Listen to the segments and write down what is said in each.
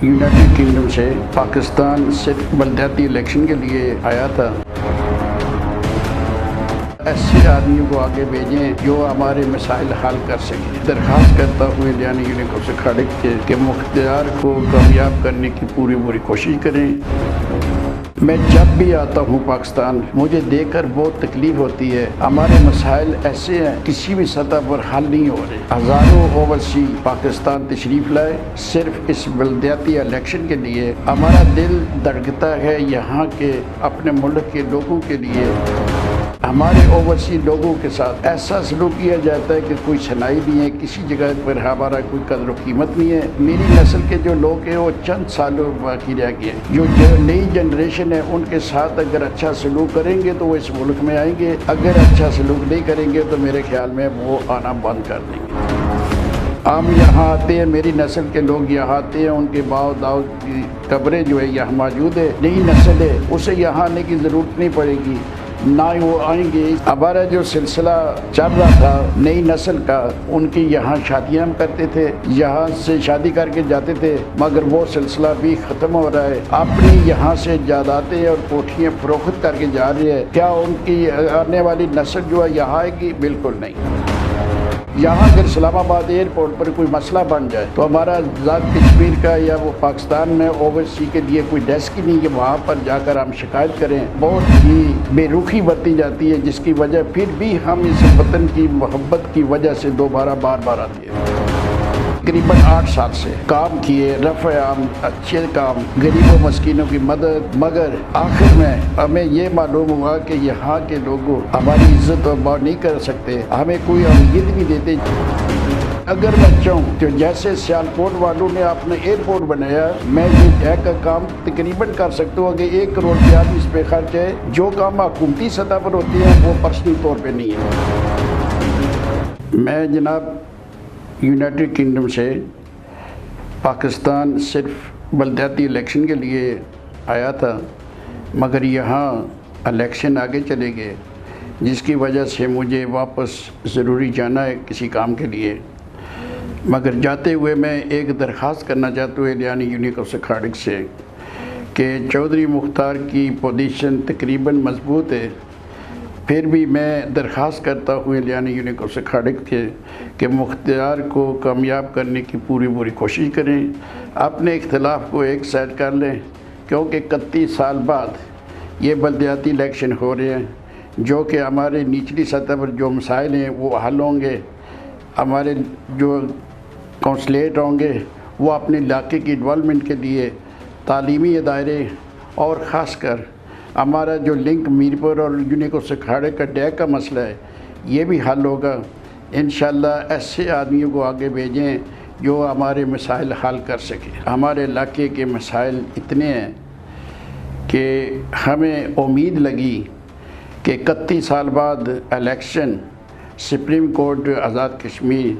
United kingdom سے پاکستان صرف بلدیاتی الیکشن کے لیے آیا تھا۔ ایسے آدمیوں کو آگے بھیجیں جو ہمارے مسائل حل کر سکیں۔ درخواست کرتا ہوں لیانی یونیکو سے خالق کے کہ مختار کو کامیاب کرنے کی پوری کوشش کریں۔ میں جب بھی آتا ہوں پاکستان مجھے دیکھ کر بہت تکلیف ہوتی ہے۔ ہمارے مسائل ایسے ہیں کسی بھی سطح پر حل نہیں ہو رہے۔ ہزاروں اوورسی پاکستان تشریف لائے صرف اس بلدیاتی الیکشن کے لیے۔ ہمارا دل دھڑکتا ہے یہاں کے اپنے ملک کے لوگوں کے لیے۔ ہمارے اوورسی لوگوں کے ساتھ ایسا سلوک کیا جاتا ہے کہ کوئی سنائی نہیں ہے، کسی جگہ پر ہمارا کوئی قدر و قیمت نہیں ہے۔ میری نسل کے جو لوگ ہیں وہ چند سالوں باقی رہ گئے۔ جو نئی جنریشن ہے ان کے ساتھ اگر اچھا سلوک کریں گے تو وہ اس ملک میں آئیں گے، اگر اچھا سلوک نہیں کریں گے تو میرے خیال میں وہ آنا بند کر دیں گے۔ ہم یہاں آتے ہیں، میری نسل کے لوگ یہاں آتے ہیں، ان کے باؤ داؤ کی قبریں جو ہے یہاں موجود ہے۔ نئی نسل ہے اسے یہاں آنے کی ضرورت نہیں پڑے گی، نہ ہی وہ آئیں گے۔ ہمارا جو سلسلہ چل رہا تھا نئی نسل کا، ان کی یہاں شادیاں ہم کرتے تھے، یہاں سے شادی کر کے جاتے تھے، مگر وہ سلسلہ بھی ختم ہو رہا ہے۔ اپنی یہاں سے جائیدادیں اور کوٹھیاں فروخت کر کے جا رہے ہیں۔ کیا ان کی آنے والی نسل جو ہے یہاں آئے گی؟ بالکل نہیں۔ یہاں اگر اسلام آباد ایئرپورٹ پر کوئی مسئلہ بن جائے تو ہمارا ذات کشمیر کا یا وہ پاکستان میں اوورسی کے لیے کوئی ڈیسک ہی نہیں کہ وہاں پر جا کر ہم شکایت کریں۔ بہت ہی بے رخی برتی جاتی ہے، جس کی وجہ پھر بھی ہم اس وطن کی محبت کی وجہ سے دوبارہ بار آتی ہے۔ تقریباً 8 سال سے کام کیے، رفع عام، اچھے کام، غریبوں مسکینوں کی مدد، مگر آخر میں ہمیں یہ معلوم ہوا کہ یہاں کے لوگ ہماری عزت و بات نہیں کر سکتے، ہمیں کوئی اہمیت نہیں دیتے۔ اگر میں چاہوں تو جیسے سیالکوٹ والوں نے اپنا ایئرپورٹ بنایا، میں یہ ڈیک کا کام تقریباً کر سکتا ہوں کہ 1 کروڑ روپیہ بھی اس پہ خرچ ہے۔ جو کام حکومتی سطح پر ہوتے ہیں وہ پرسنل طور پہ نہیں ہے۔ میں جناب یونائٹڈ کنگڈم سے پاکستان صرف بلدیاتی الیکشن کے لیے آیا تھا، مگر یہاں الیکشن آگے چلے گئے، جس کی وجہ سے مجھے واپس ضروری جانا ہے کسی کام کے لیے۔ مگر جاتے ہوئے میں ایک درخواست کرنا چاہتا ہوں لیانی یونیکو سے خالق سے کہ چودھری مختار کی پوزیشن تقریباً مضبوط ہے، پھر بھی میں درخواست کرتا ہوں لیانی یونیکو سے خالق کے کہ مختار کو کامیاب کرنے کی پوری کوشش کریں، اپنے اختلاف کو ایک سائڈ کر لیں، کیونکہ 31 سال بعد یہ بلدیاتی الیکشن ہو رہے ہیں، جو کہ ہمارے نچلی سطح پر جو مسائل ہیں وہ حل ہوں گے۔ ہمارے جو کونسلیٹ ہوں گے وہ اپنے علاقے کی ڈیولپمنٹ کے لیے تعلیمی ادارے اور خاص کر ہمارا جو لنک میرپور اور یونیکو سے خالق کا ڈیک کا مسئلہ ہے یہ بھی حل ہوگا۔ انشاءاللہ ایسے آدمیوں کو آگے بھیجیں جو ہمارے مسائل حل کر سکیں۔ ہمارے علاقے کے مسائل اتنے ہیں کہ ہمیں امید لگی کہ 31 سال بعد election supreme court Azad Kashmir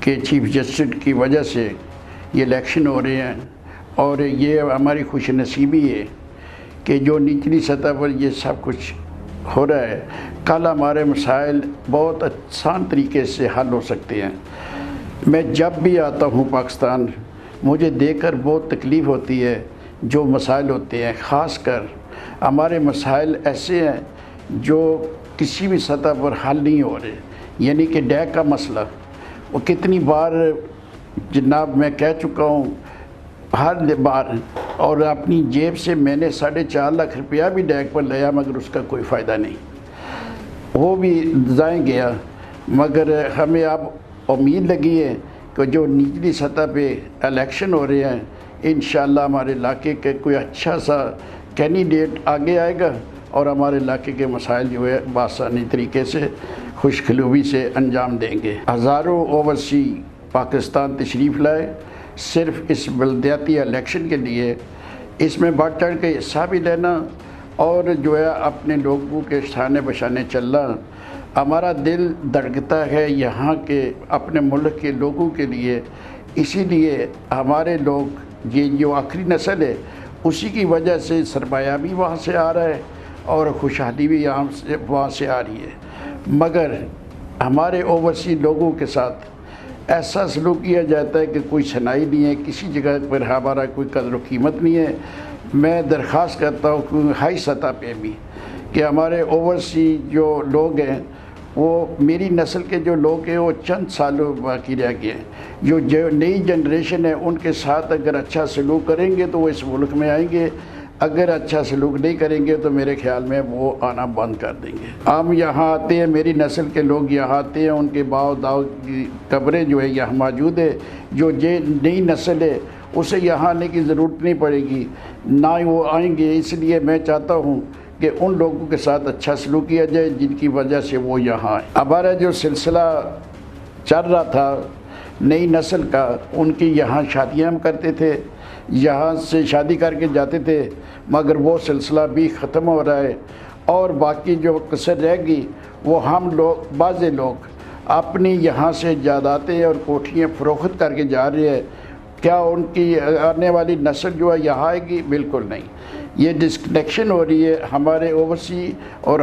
کے چیف جسٹس کی وجہ سے یہ الیکشن ہو رہے ہیں، اور یہ ہماری خوش نصیبی ہے کہ جو نچلی سطح پر یہ سب کچھ ہو رہا ہے، کل ہمارے مسائل بہت آسان طریقے سے حل ہو سکتے ہیں۔ میں جب بھی آتا ہوں پاکستان مجھے دیکھ کر بہت تکلیف ہوتی ہے۔ جو مسائل ہوتے ہیں خاص کر ہمارے مسائل ایسے ہیں جو کسی بھی سطح پر حل نہیں ہو رہے، یعنی کہ ڈیک کا مسئلہ وہ کتنی بار جناب میں کہہ چکا ہوں، ہر بار، اور اپنی جیب سے میں نے 4.5 لاکھ روپیہ بھی ڈیک پر لیا مگر اس کا کوئی فائدہ نہیں، وہ بھی ضائع گیا۔ مگر ہمیں اب امید لگی ہے کہ جو نچلی سطح پہ الیکشن ہو رہے ہیں انشاءاللہ ہمارے علاقے کے کوئی اچھا سا کینڈیڈیٹ آگے آئے گا اور ہمارے علاقے کے مسائل جو ہے بآسانی طریقے سے خوش قلوبی سے انجام دیں گے۔ ہزاروں اوورسی پاکستان تشریف لائے صرف اس بلدیاتی الیکشن کے لیے، اس میں بڑھ چڑھ کے حصہ بھی لینا اور جو ہے اپنے لوگوں کے شانے بشانے چلنا۔ ہمارا دل دھڑکتا ہے یہاں کے اپنے ملک کے لوگوں کے لیے، اسی لیے ہمارے لوگ یہ جو آخری نسل ہے اسی کی وجہ سے سرمایہ بھی وہاں سے آ رہا ہے اور خوشحالی بھی وہاں سے آ رہی ہے، مگر ہمارے اوورسی لوگوں کے ساتھ ایسا سلوک کیا جاتا ہے کہ کوئی سنائی نہیں ہے، کسی جگہ پر ہمارا کوئی قدر و قیمت نہیں ہے۔ میں درخواست کرتا ہوں کہ ہائی سطح پہ بھی کہ ہمارے اوورسی جو لوگ ہیں، وہ میری نسل کے جو لوگ ہیں وہ چند سالوں باقی رہ گئے ہیں، جو نئی جنریشن ہے ان کے ساتھ اگر اچھا سلوک کریں گے تو وہ اس ملک میں آئیں گے، اگر اچھا سلوک نہیں کریں گے تو میرے خیال میں وہ آنا بند کر دیں گے۔ ہم یہاں آتے ہیں، میری نسل کے لوگ یہاں آتے ہیں، ان کے باؤ داؤ کی قبریں جو ہے یہاں موجود ہے، جو نئی نسل ہے اسے یہاں آنے کی ضرورت نہیں پڑے گی، نہ ہی وہ آئیں گے۔ اس لیے میں چاہتا ہوں کہ ان لوگوں کے ساتھ اچھا سلوک کیا جائے جن کی وجہ سے وہ یہاں آئیں۔ ہمارا جو سلسلہ چل رہا تھا نئی نسل کا، ان کی یہاں شادیاں ہم کرتے تھے، یہاں سے شادی کر کے جاتے تھے، مگر وہ سلسلہ بھی ختم ہو رہا ہے، اور باقی جو کسر رہ گئی وہ ہم لوگ، بعض لوگ اپنی یہاں سے جائیدادیں اور کوٹھیاں فروخت کر کے جا رہے ہیں۔ کیا ان کی آنے والی نسل جو ہے یہاں آئے گی؟ بالکل نہیں۔ یہ ڈسکنیکشن ہو رہی ہے ہمارے اوورسی اور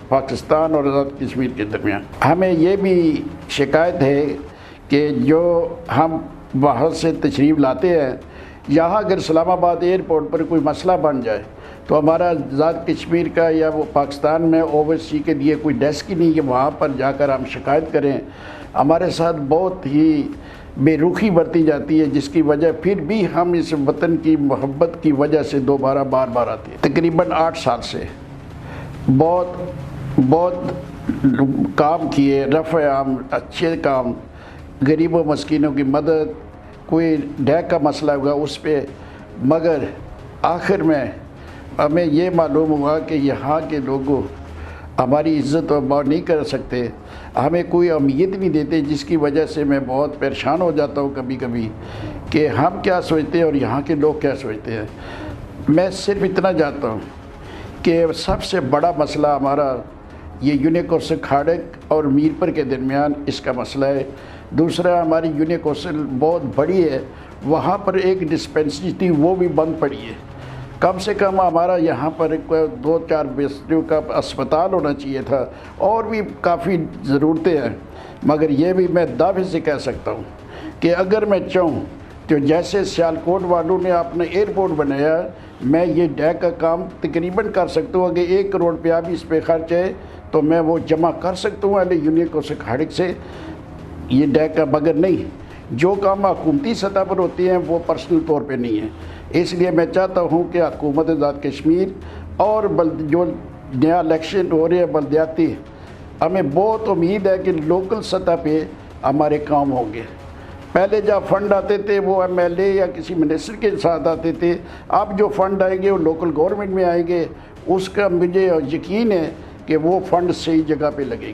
پاکستان اور آزاد کشمیر کے درمیان۔ ہمیں یہ بھی شکایت ہے کہ جو ہم باہر سے تشریف لاتے ہیں، یہاں اگر اسلام آباد ایئرپورٹ پر کوئی مسئلہ بن جائے تو ہمارا آزاد کشمیر کا یا وہ پاکستان میں اوورسی کے لیے کوئی ڈیسک ہی نہیں کہ وہاں پر جا کر ہم شکایت کریں۔ ہمارے ساتھ بہت ہی بے رخی برتی جاتی ہے، جس کی وجہ پھر بھی ہم اس وطن کی محبت کی وجہ سے دوبارہ بار بار آتے ہیں۔ تقریباً 8 سال سے بہت کام کیے، رفع عام، اچھے کام، غریب و مسکینوں کی مدد، کوئی ڈیک کا مسئلہ ہوگا اس پہ، مگر آخر میں ہمیں یہ معلوم ہوا کہ یہاں کے لوگوں ہماری عزت و بات نہیں کر سکتے، ہمیں کوئی اہمیت نہیں دیتے، جس کی وجہ سے میں بہت پریشان ہو جاتا ہوں کبھی کبھی کہ ہم کیا سوچتے ہیں اور یہاں کے لوگ کیا سوچتے ہیں۔ میں صرف اتنا جانتا ہوں کہ سب سے بڑا مسئلہ ہمارا یہ یونیکورسل کھاڑک اور میرپور کے درمیان اس کا مسئلہ ہے۔ دوسرا، ہماری یونیکورسل بہت بڑی ہے، وہاں پر ایک ڈسپینسری تھی وہ بھی بند پڑی ہے۔ کم سے کم ہمارا یہاں پر 2-4 بستروں کا اسپتال ہونا چاہیے تھا، اور بھی کافی ضرورتیں ہیں، مگر یہ بھی میں دعوے سے کہہ سکتا ہوں کہ اگر میں چاہوں تو جیسے سیالکوٹ والوں نے اپنا ایئرپورٹ بنایا، میں یہ ڈیک کا کام تقریباً کر سکتا ہوں۔ اگر 1 کروڑ روپیہ بھی اس پہ خرچ ہے تو میں وہ جمع کر سکتا ہوں اہل یونیکورسل کھاڑک سے، یہ ڈیک کا، مگر نہیں، جو کام حکومتی سطح پر ہوتے ہیں وہ پرسنل طور پہ نہیں ہے۔ اس لیے میں چاہتا ہوں کہ حکومت آزاد کشمیر اور جو نیا الیکشن ہو رہے ہیں بلدیاتی، ہمیں بہت امید ہے کہ لوکل سطح پہ ہمارے کام ہوں گے۔ پہلے جب فنڈ آتے تھے وہ ایم ایل اے یا کسی منسٹر کے ساتھ آتے تھے، اب جو فنڈ آئیں گے وہ لوکل گورنمنٹ میں آئیں گے، اس کا مجھے یقین ہے کہ وہ فنڈ صحیح جگہ پہ لگے گی۔